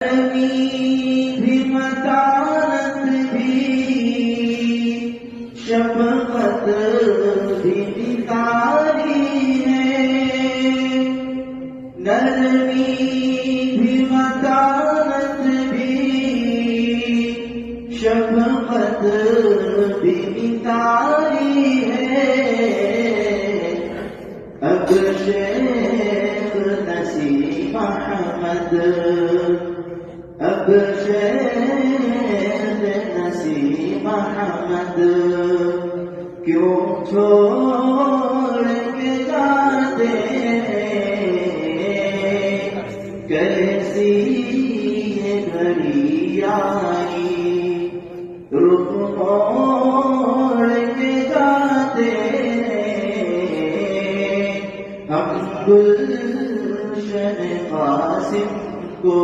بھی متانت بھی شفقت بھی نکاری ہے، نرمی بھی متانت بھی شفقت بھی نکاری ہے۔ اب شیخ نسیم احمد، اب شیخ نسیم احمد کیوں چھوڑ کے جاتے ہیں؟ کیسی یہ گھڑی آئی رخ موڑ کے جاتے ہیں؟ ہم گلشن قاسم کو